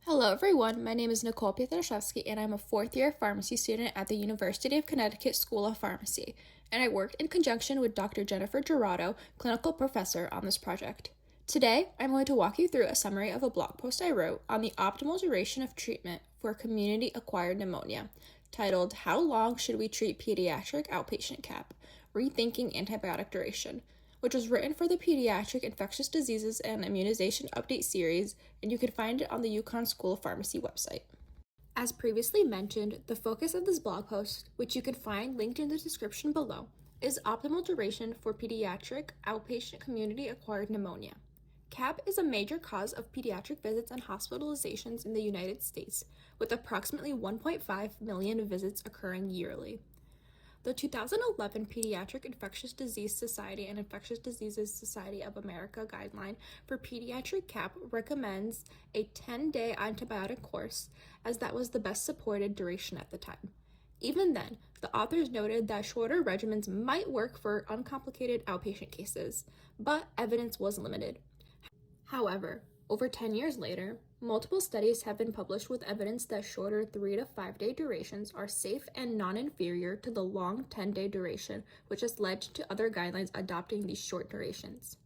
Hello everyone, my name is Nicole Pietraszewski and I'm a fourth-year pharmacy student at the University of Connecticut School of Pharmacy, and I worked in conjunction with Dr. Jennifer Gerardo, clinical professor, on this project. Today, I'm going to walk you through a summary of a blog post I wrote on the optimal duration of treatment for community-acquired pneumonia, titled How Long Should We Treat Pediatric Outpatient CAP? Rethinking Antibiotic Duration, which was written for the Pediatric Infectious Diseases and Immunization Update series, and you can find it on the UConn School of Pharmacy website. As previously mentioned, the focus of this blog post, which you can find linked in the description below, is optimal duration for pediatric outpatient community-acquired pneumonia. CAP is a major cause of pediatric visits and hospitalizations in the United States, with approximately 1.5 million visits occurring yearly. The 2011 Pediatric Infectious Disease Society and Infectious Diseases Society of America guideline for pediatric CAP recommends a 10-day antibiotic course, as that was the best supported duration at the time. Even then, the authors noted that shorter regimens might work for uncomplicated outpatient cases, but evidence was limited. However, over 10 years later, multiple studies have been published with evidence that shorter 3 to 5 day durations are safe and non-inferior to the long 10-day duration, which has led to other guidelines adopting these short durations.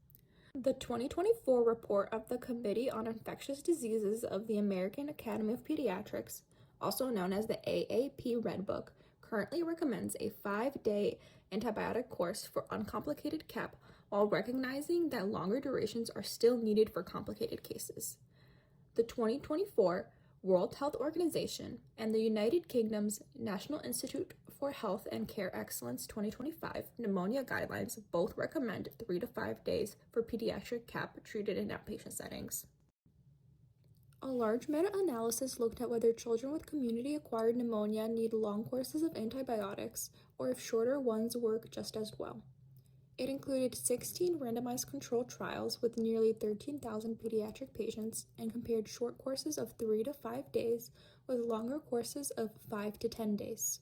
The 2024 report of the Committee on Infectious Diseases of the American Academy of Pediatrics, also known as the AAP Red Book, currently recommends a 5-day antibiotic course for uncomplicated CAP, while recognizing that longer durations are still needed for complicated cases. The 2024 World Health Organization and the United Kingdom's National Institute for Health and Care Excellence 2025 pneumonia guidelines both recommend 3 to 5 days for pediatric CAP treated in outpatient settings. A large meta-analysis looked at whether children with community-acquired pneumonia need long courses of antibiotics or if shorter ones work just as well. It included 16 randomized controlled trials with nearly 13,000 pediatric patients and compared short courses of 3 to 5 days with longer courses of 5 to 10 days.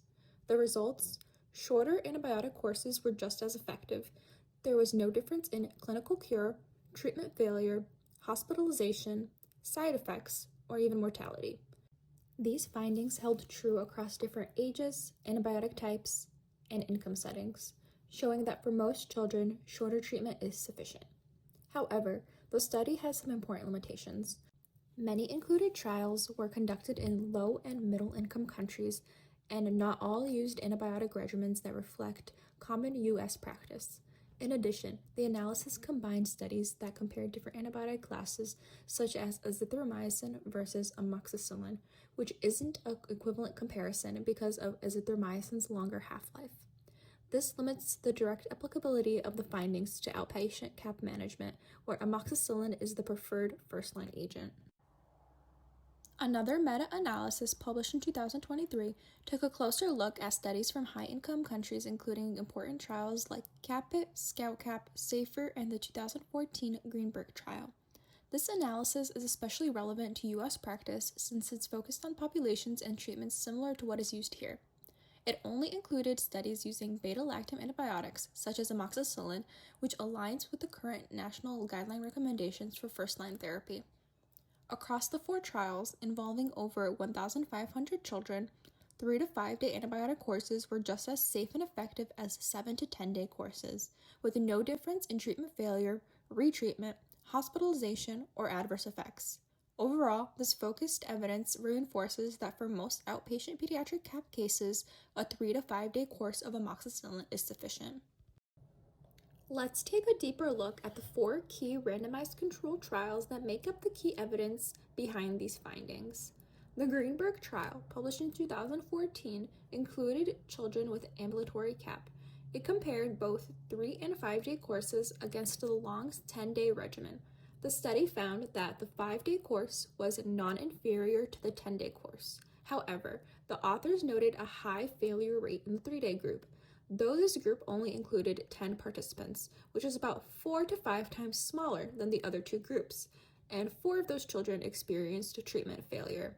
The results? Shorter antibiotic courses were just as effective. There was no difference in clinical cure, treatment failure, hospitalization, side effects, or even mortality. These findings held true across different ages, antibiotic types, and income settings, showing that for most children, shorter treatment is sufficient. However, the study has some important limitations. Many included trials were conducted in low and middle income countries, and not all used antibiotic regimens that reflect common U.S. practice. In addition, the analysis combined studies that compared different antibiotic classes, such as azithromycin versus amoxicillin, which isn't an equivalent comparison because of azithromycin's longer half-life. This limits the direct applicability of the findings to outpatient CAP management, where amoxicillin is the preferred first-line agent. Another meta-analysis published in 2023 took a closer look at studies from high-income countries, including important trials like CAPIT, ScoutCap, SAFER, and the 2014 Greenberg trial. This analysis is especially relevant to U.S. practice since it's focused on populations and treatments similar to what is used here. It only included studies using beta-lactam antibiotics, such as amoxicillin, which aligns with the current national guideline recommendations for first-line therapy. Across the 4 trials, involving over 1,500 children, 3 to 5 day antibiotic courses were just as safe and effective as 7 to 10 day courses, with no difference in treatment failure, retreatment, hospitalization, or adverse effects. Overall, this focused evidence reinforces that for most outpatient pediatric CAP cases, a 3 to 5 day course of amoxicillin is sufficient. Let's take a deeper look at the 4 key randomized controlled trials that make up the key evidence behind these findings. The Greenberg trial, published in 2014, included children with ambulatory CAP. It compared both 3 and 5 day courses against the long 10-day regimen. The study found that the 5-day course was non-inferior to the 10-day course. However, the authors noted a high failure rate in the 3-day group, though this group only included 10 participants, which is about 4 to 5 times smaller than the other 2 groups, and 4 of those children experienced treatment failure.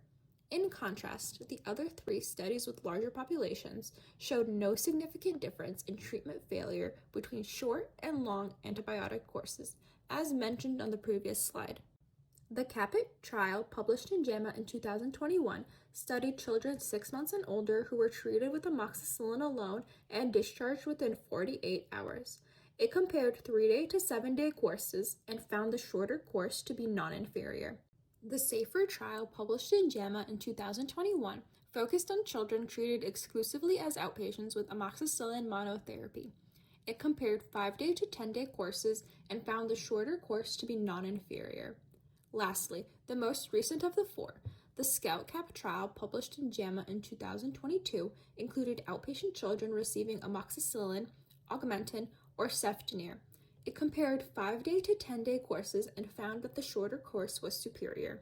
In contrast, the other 3 studies with larger populations showed no significant difference in treatment failure between short and long antibiotic courses, as mentioned on the previous slide. The CAPIT trial, published in JAMA in 2021, studied children 6 months and older who were treated with amoxicillin alone and discharged within 48 hours. It compared 3-day to 7-day courses and found the shorter course to be non-inferior. The SAFER trial, published in JAMA in 2021, focused on children treated exclusively as outpatients with amoxicillin monotherapy. It compared 5-day to 10-day courses and found the shorter course to be non-inferior. Lastly, the most recent of the four, the SCOUT-CAP trial, published in JAMA in 2022, included outpatient children receiving amoxicillin, Augmentin, or cefdinir. It compared 5-day to 10-day courses and found that the shorter course was superior.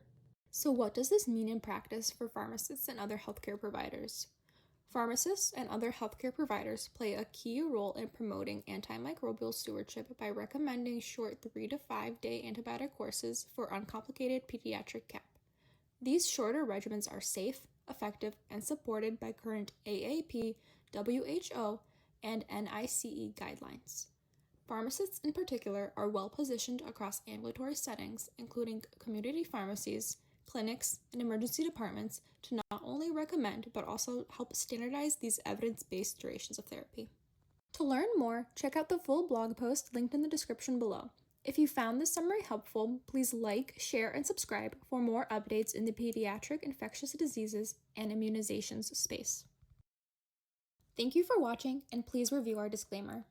So what does this mean in practice for pharmacists and other healthcare providers? Pharmacists and other healthcare providers play a key role in promoting antimicrobial stewardship by recommending short 3 to 5 day antibiotic courses for uncomplicated pediatric CAP. These shorter regimens are safe, effective, and supported by current AAP, WHO, and NICE guidelines. Pharmacists in particular are well positioned across ambulatory settings, including community pharmacies, clinics, and emergency departments, to not only recommend but also help standardize these evidence-based durations of therapy. To learn more, check out the full blog post linked in the description below. If you found this summary helpful, please like, share, and subscribe for more updates in the pediatric infectious diseases and immunizations space. Thank you for watching, and please review our disclaimer.